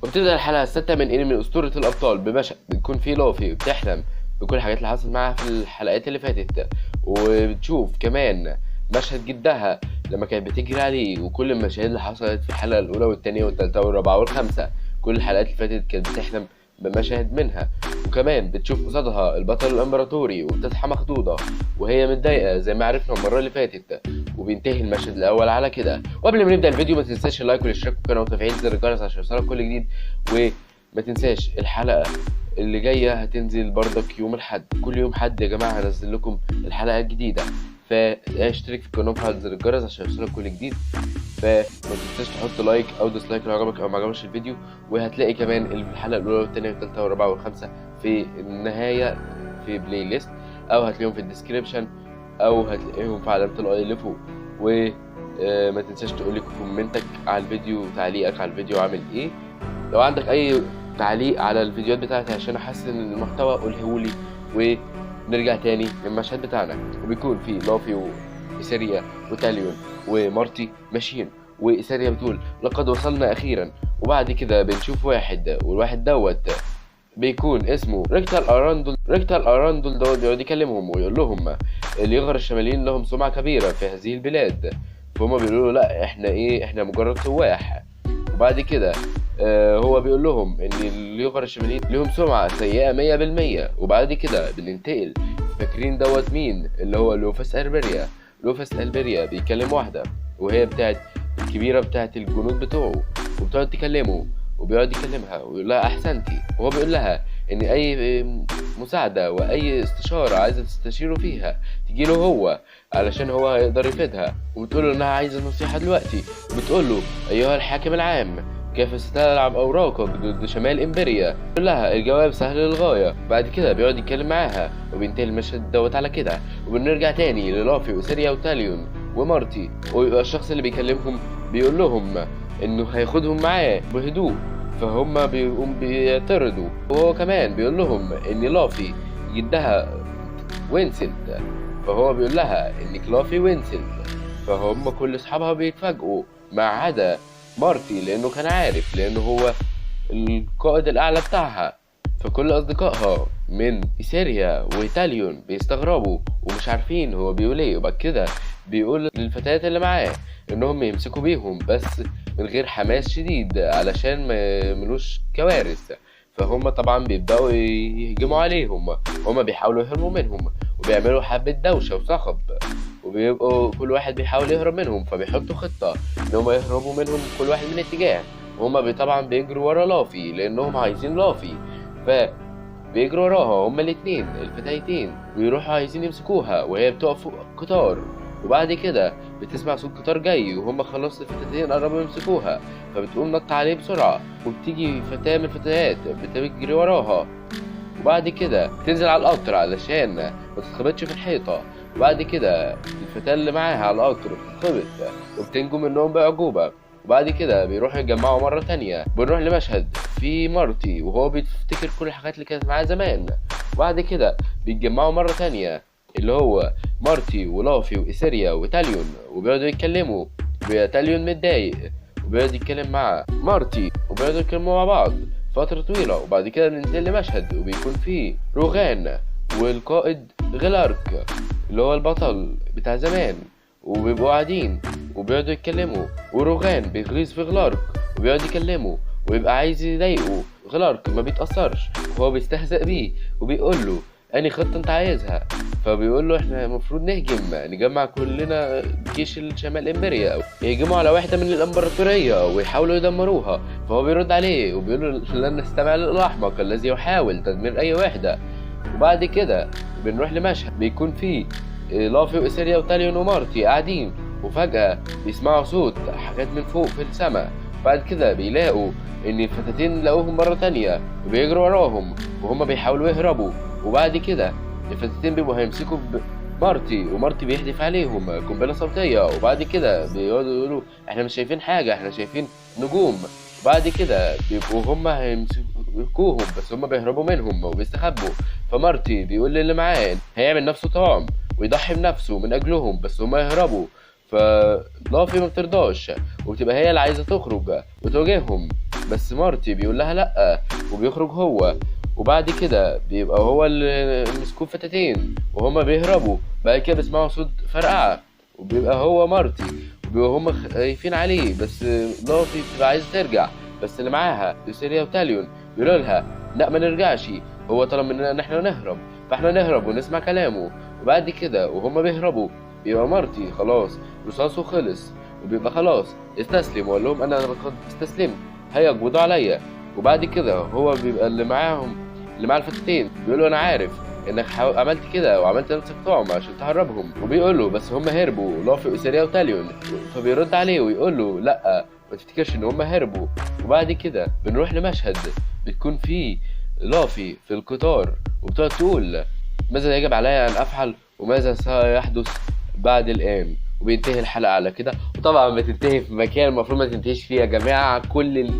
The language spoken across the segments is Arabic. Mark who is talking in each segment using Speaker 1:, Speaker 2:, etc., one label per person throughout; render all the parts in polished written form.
Speaker 1: وبتبدأ الحلقة السادسة من انمي أسطورة الأبطال بمشهد بتكون فيه لوفي بتحلم بكل الحاجات اللي حصلت معاها في الحلقات اللي فاتت، وبتشوف كمان مشهد جدها لما كانت بتجري عليه، وكل المشاهد اللي حصلت في الحلقة الأولى والتانية والتالتة والرابعة والخامسة. كل الحلقات اللي فاتت كانت بتحلم بمشاهد منها، وكمان بتشوف قصادها البطل الإمبراطوري وبتصحى مخضوضة وهي متضايقة زي ما عرفنا المرة اللي فاتت. وبينتهي المشهد الأول على كده. وقبل ما نبدأ الفيديو ما تنساش اللايك والاشتراك في القناة وتفعيل زر الجرس عشان يوصلك كل جديد. وما تنساش الحلقة اللي جاية هتنزل برضك يوم الحد، كل يوم حد يا جماعة هنزل لكم الحلقة الجديدة، فاشترك في القناة وفعل زر الجرس عشان يوصلك كل جديد. فما تنساش تحط لايك او ديسلايك لو عجبك او ما عجبكش الفيديو. وهتلاقي كمان الحلقة الأولى والتانية والتالتة والرابعة والخامسة في النهاية في بلاي ليست، او هتلاقيهم في الديسكريبشن، او هتلاقيهم في علامة الاي اللي فوق. وما تنساش تقولي كومنتك على الفيديو، تعليقك على الفيديو عامل ايه. لو عندك اي تعليق على الفيديوهات بتاعتي عشان احسن المحتوى قولهولي. ونرجع تاني للمشهد بتاعنا، وبيكون في لافي وإيسيريا وتاليون ومارتي ماشيين، وإيسيريا بتقول لقد وصلنا اخيرا. وبعد كده بنشوف واحد، والواحد دوت بيكون اسمه ريكتال اراندول دوت بيقعد يكلمهم ويقول لهم اليغر الشماليين لهم سمعة كبيرة في هذه البلاد. فهم بيقولوا له لا احنا مجرد سواح. وبعد كده هو بيقول لهم ان اليغر الشماليين لهم سمعة سيئة 100%. وبعد كده بننتقل، فاكرين دوت مين؟ اللي هو لوفاس البريا بيكلم واحدة، وهي بتاعت الكبيرة بتاعت الجنود بتوعه، وبتقعد تكلمه وبيقعد يكلمها ويقول لها احسنتي. وهو بيقول لها ان اي مساعدة واي استشارة عايزة تستشيره فيها تجيله هو علشان هو هيقدر يفيدها. وبتقول له انها عايزة نصيحة دلوقتي، وبتقول له ايها الحاكم العام كيف ستلعب اوراقك ضد شمال امبريا؟ بيقول لها الجواب سهل للغاية. بعد كده بيقعد يتكلم معاها وبينتهي المشهد دوت على كده. وبنرجع تاني للافي وسيريا وتاليون ومارتي، ويبقى الشخص اللي بيكلمهم بيقول لهم انه هياخدهم معاه بهدوء، فهم بيقوم بيعترضوا. وهو كمان بيقول لهم ان لافي جدها وينسنت، فهو بيقول لها انك لافي وينسنت. فهم كل اصحابها بيتفاجئوا ما عدا مارتي، لانه كان عارف، لانه هو القائد الاعلى بتاعها. فكل اصدقائها من إيسيريا وتاليون بيستغربوا ومش عارفين هو بيقول ايه. وبعد كده بيقول للفتيات اللي معاه انهم يمسكوا بيهم بس من غير حماس شديد علشان ما يعملوش كوارث. فهم طبعا بيبدأوا يهجموا عليهم، هما بيحاولوا يهربوا منهم وبيعملوا حبة دوشة وصخب، وبيبقوا كل واحد بيحاول يهرب منهم. فبيحطوا خطة ان هما يهربوا منهم كل واحد من اتجاه، وهما طبعا بيجروا ورا لافي لانهم عايزين لافي. بيجروا وراها هما الاتنين الفتيتين ويروحوا عايزين يمسكوها وهي بتقف فوق قطار. وبعد كده بتسمع صوت قطار جاي وهم خلاص الفتاتين قربوا يمسكوها، فبتقوم نط عليه بسرعة، وبتيجي فتاة من الفتيات بتجري وراها. وبعد كده بتنزل على القطر علشان ما تتخبطش في الحيطة. وبعد كده الفتاة اللي معاها على القطر بتتخبط وبتنجو منهم بأعجوبة. وبعد كده بيروحوا يتجمعوا مرة تانية. بنروح لمشهد في مارتي وهو بيفتكر كل الحاجات اللي كانت معاه زمان. وبعد كده بيتجمعوا مرة تانية اللي هو مارتي ولافي وإيسيريا وتاليون، وبيقعدوا يتكلموا. تاليون متضايق وبيقعد يتكلم مع مارتي وبيقعدوا يتكلموا مع بعض فترة طويلة. وبعد كده بننتقل لمشهد وبيكون فيه روغان والقائد غلارك اللي هو البطل بتاع زمان، وبيبقوا قاعدين وبيقعدوا يتكلموا، وروغان بيغيظ في غلارك وبيقعد يكلمه ويبقى عايز يضايقه. غلارك ما بيتأثرش وهو بيستهزأ بيه وبيقول له اني خطة انت عايزها. فبيقول له احنا المفروض نجمع كلنا جيش الشمال امبريا يهجموا على واحدة من الامبراطورية ويحاولوا يدمروها. فهو بيرد عليه وبيقول له لن نستمع للأحمق الذي يحاول تدمير اي واحدة. وبعد كده بنروح لمشهد بيكون فيه لافي وإيسيريا وتاليون ومارتي قاعدين، وفجأة بيسمعوا صوت حاجات من فوق في السماء. بعد كده بيلاقوا ان الفتاتين لقوهم مرة تانية وبيجروا وراهم وهما بيحاولوا يهربوا. وبعد كده الفتاتين بيبقوا هيمسكوا مارتي، ومارتي بيحدف عليهم قنبلة صوتية. وبعد كده بيقعدوا يقولوا احنا مش شايفين حاجة، احنا شايفين نجوم. وبعد كده بيبقوا هما هيمسكوهم بس هما بيهربوا منهم وبيستخبوا. فمارتي بيقول للي معاه هيعمل نفسه طعم ويضحي بنفسه من اجلهم بس هما يهربوا. فلافي ما بترضاش وبتبقى هي اللي عايزة تخرج وتواجههم. بس مارتي بيقول لها لا، وبيخرج هو. وبعد كده بيبقى هو اللي مسكوه فتاتين وهما بيهربوا. بعد كده بيسمعوا صوت فرقعة، وبيبقى هو مارتي، وبيبقى هما خايفين عليه. بس لافي بتبقى عايزة ترجع، بس اللي معاها يوسيريا وتاليون بيقولوا لها لا ما نرجعش، هو طلب مننا ان احنا نهرب، فاحنا نهرب ونسمع كلامه. وبعد كده وهما بيهربوا بيبقى مارتي خلاص رصاصه خلص، وبيبقى خلاص استسلم وقال لهم انا قد استسلمت، هيقبضوا عليا. وبعد كده هو بيبقى اللي معاهم، اللي مع الفتاتين، بيقولوا انا عارف انك عملت كده وعملت نفسك طعم عشان تهربهم. وبيقولوا بس هم هربوا، لافي وسيريا وتاليون. فبيرد عليه ويقول له لا ما تفتكرش ان هم هربوا. وبعد كده بنروح لمشهد بتكون فيه لافي في القطار، وبتقعد تقول ماذا يجب علي ان افعل وماذا سيحدث بعد الان. وبينتهي الحلقة على كده. وطبعا بتنتهي في مكان المفروض ما تنتهيش فيه يا جماعة. كل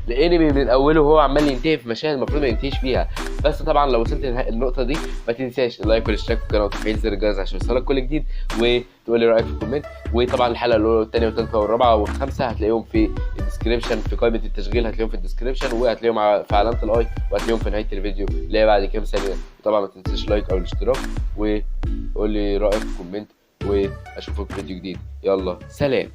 Speaker 1: الانمي من اوله وهو عمال ينتهي في مشاهد المفروض ما ينتهيش فيها. بس طبعا لو وصلت النقطة دي ما تنساش اللايك والاشتراك في القناة وتفعيل زر الجرس عشان يوصلك كل جديد، وتقول لي رأيك في الكومنت. وطبعا الحلقة الأولى والثانية والثالثة والرابعة والخامسة هتلاقيهم في الديسكريبشن، في قائمة التشغيل هتلاقيهم في الديسكريبشن، وهتلاقيهم في علامة الاي، وهتلاقيهم في نهاية الفيديو اللي هي بعد كام ثانية. وطبعا ما تنساش لايك او الاشتراك، وقول لي رأيك في الكومنت، واشوفك في فيديو جديد. يلا سلام.